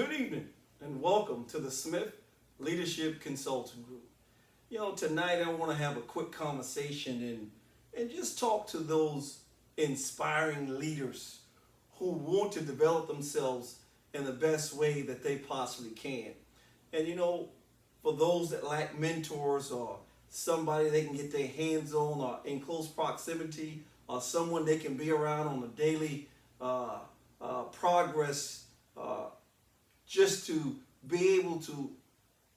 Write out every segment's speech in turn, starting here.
Good evening and welcome to the Smith Leadership Consulting Group. Tonight I want to have a quick conversation and just talk to those inspiring leaders who want to develop themselves in the best way that they possibly can. And for those that lack mentors or somebody they can get their hands on or in close proximity or someone they can be around on a daily progress, just to be able to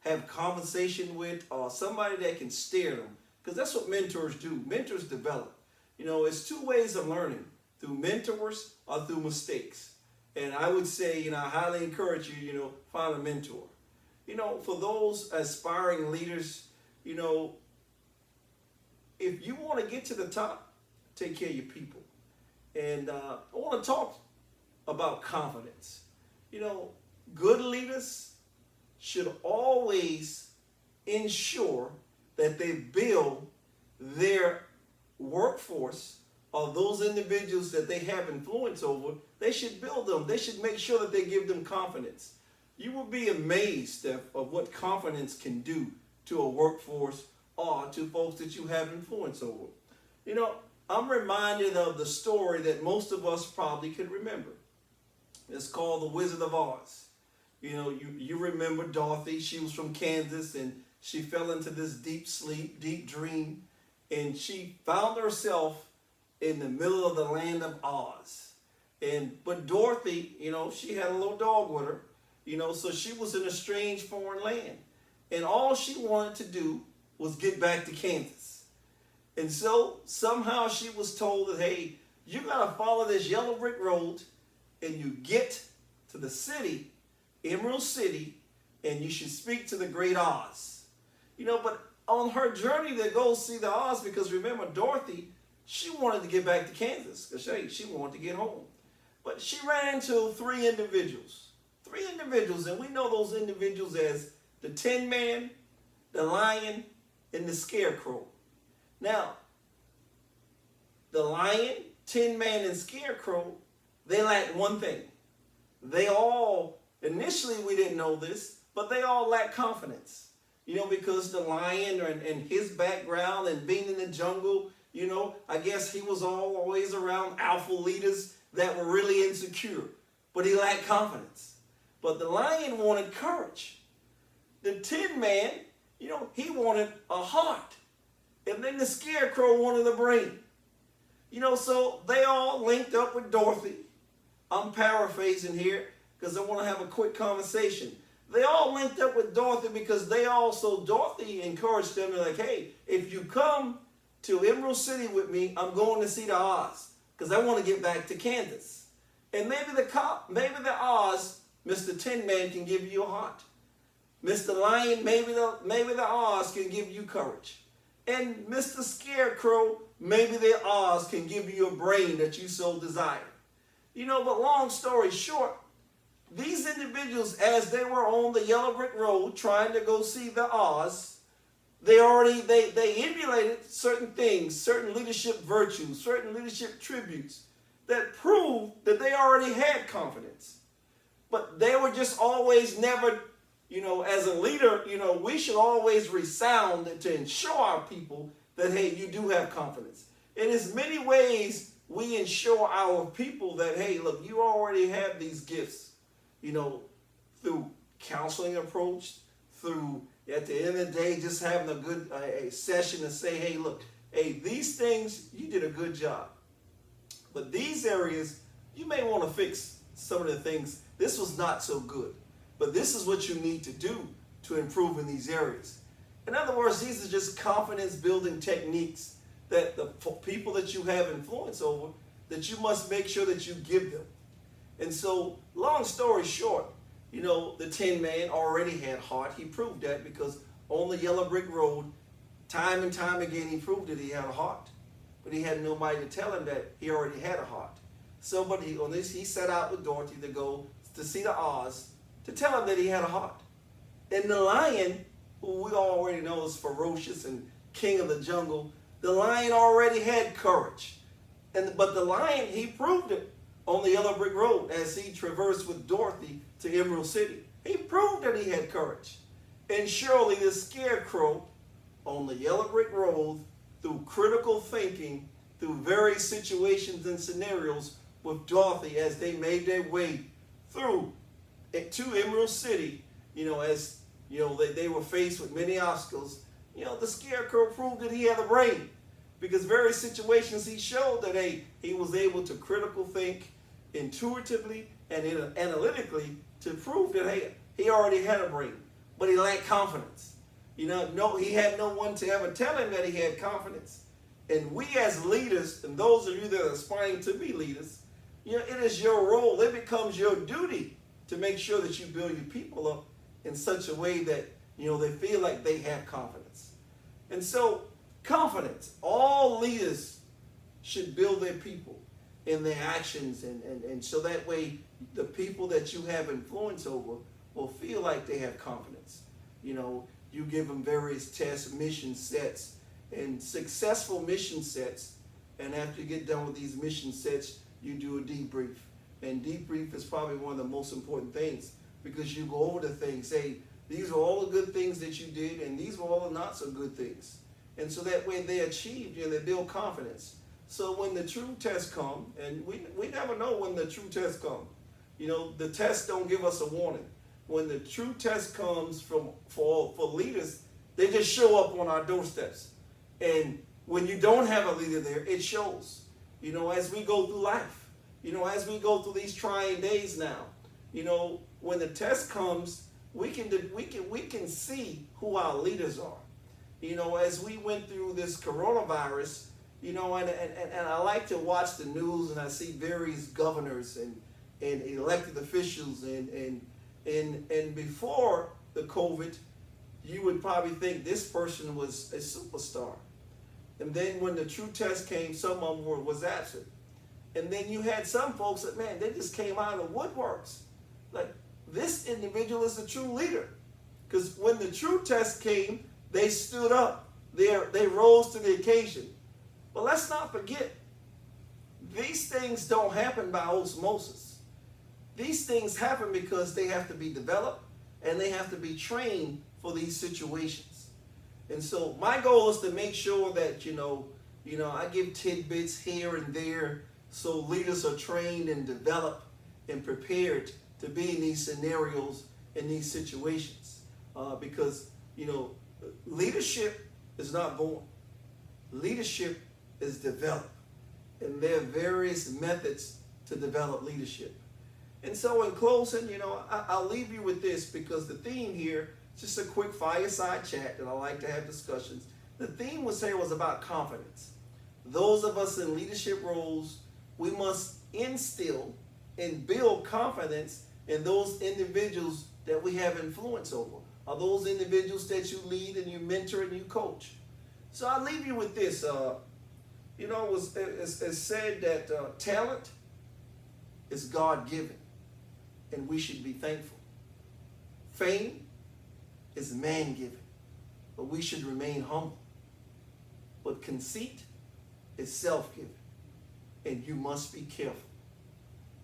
have conversation with, or somebody that can steer them, because that's what mentors do. Mentors develop. It's two ways of learning: through mentors or through mistakes. And I would say, I highly encourage you, find a mentor. For those aspiring leaders, if you want to get to the top, take care of your people. And I want to talk about confidence. Good leaders should always ensure that they build their workforce, or those individuals that they have influence over. They should build them. They should make sure that they give them confidence. You will be amazed of what confidence can do to a workforce or to folks that you have influence over. I'm reminded of the story that most of us probably could remember. It's called The Wizard of Oz. You remember Dorothy. She was from Kansas, and she fell into this deep sleep, deep dream, and she found herself in the middle of the land of Oz. But Dorothy, she had a little dog with her, so she was in a strange foreign land. And all she wanted to do was get back to Kansas. And so somehow she was told that, hey, you got to follow this yellow brick road and you get to the city, Emerald City, and you should speak to the great Oz. But on her journey to go see the Oz, because remember, Dorothy, she wanted to get back to Kansas because she wanted to get home. But she ran into three individuals, and we know those individuals as the Tin Man, the Lion, and the Scarecrow. Now, the Lion, Tin Man, and Scarecrow, they lacked one thing. They all, initially we didn't know this, but they all lacked confidence. Because the Lion and his background and being in the jungle, I guess he was always around alpha leaders that were really insecure, but he lacked confidence. But the Lion wanted courage. The Tin Man, he wanted a heart. And then the Scarecrow wanted a brain. So they all linked up with Dorothy. I'm paraphrasing here because I want to have a quick conversation. They all linked up with Dorothy because Dorothy encouraged them. They're like, hey, if you come to Emerald City with me, I'm going to see the Oz because I want to get back to Kansas. And maybe the Oz, Mr. Tin Man, can give you a heart. Mr. Lion, maybe the Oz can give you courage. And Mr. Scarecrow, maybe the Oz can give you a brain that you so desire. But long story short, these individuals, as they were on the yellow brick road trying to go see the Oz, they emulated certain things, certain leadership virtues, certain leadership tributes that proved that they already had confidence. But they were just always never, as a leader, we should always resound to ensure our people that, hey, you do have confidence. In as many ways we ensure our people that, hey, look, you already have these gifts, through counseling approach, through, at the end of the day, just having a good a session to say, hey, look, hey, these things, you did a good job. But these areas, you may want to fix some of the things. This was not so good. But this is what you need to do to improve in these areas. In other words, these are just confidence building techniques that the people that you have influence over, that you must make sure that you give them. And so, long story short, the Tin Man already had heart. He proved that because on the yellow brick road, time and time again, he proved that he had a heart. But he had nobody to tell him that he already had a heart. So, but he set out with Dorothy to go to see the Oz, to tell him that he had a heart. And the Lion, who we already know is ferocious and king of the jungle, the Lion already had courage. But the Lion, he proved it on the Yellow Brick Road as he traversed with Dorothy to Emerald City. He proved that he had courage. And surely the scarecrow on the Yellow Brick Road, through critical thinking, through various situations and scenarios with Dorothy as they made their way through to Emerald City, as they were faced with many obstacles, the scarecrow proved that he had a brain. Because various situations he showed that he was able to critical think intuitively and analytically to prove that he already had a brain, but he lacked confidence. He had no one to ever tell him that he had confidence. And we as leaders, and those of you that are aspiring to be leaders, it is your role. It becomes your duty to make sure that you build your people up in such a way that they feel like they have confidence. And so confidence, all leaders should build their people in their actions, and so that way the people that you have influence over will feel like they have confidence. You give them various tests, mission sets, and successful mission sets, and after you get done with these mission sets, you do a debrief. And debrief is probably one of the most important things, because you go over the things, say, these are all the good things that you did, and these were all the not so good things. And so that way they achieved, they build confidence. So when the true tests come, and we never know when the true tests come. The tests don't give us a warning. When the true test comes for leaders, they just show up on our doorsteps. And when you don't have a leader there, it shows. As we go through life, as we go through these trying days now, when the test comes, we can see who our leaders are. As we went through this coronavirus, and I like to watch the news, and I see various governors and elected officials, and before the COVID, you would probably think this person was a superstar. And then when the true test came, some of them was absent. And then you had some folks that, man, they just came out of the woodworks. Like, this individual is a true leader. Because when the true test came, they stood up. They rose to the occasion. But let's not forget, these things don't happen by osmosis. These things happen because they have to be developed and they have to be trained for these situations. And so my goal is to make sure that, I give tidbits here and there so leaders are trained and developed and prepared to be in these scenarios, in these situations. Because, leadership is not born. Leadership is developed. And there are various methods to develop leadership. And so in closing, I'll leave you with this, because the theme here, just a quick fireside chat that I like to have discussions. The theme was about confidence. Those of us in leadership roles, we must instill and build confidence in those individuals that we have influence over, or those individuals that you lead and you mentor and you coach. So I'll leave you with this. It's said that talent is God-given, and we should be thankful. Fame is man-given, but we should remain humble. But conceit is self-given, and you must be careful.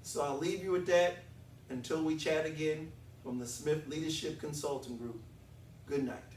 So I'll leave you with that until we chat again from the Smith Leadership Consulting Group. Good night.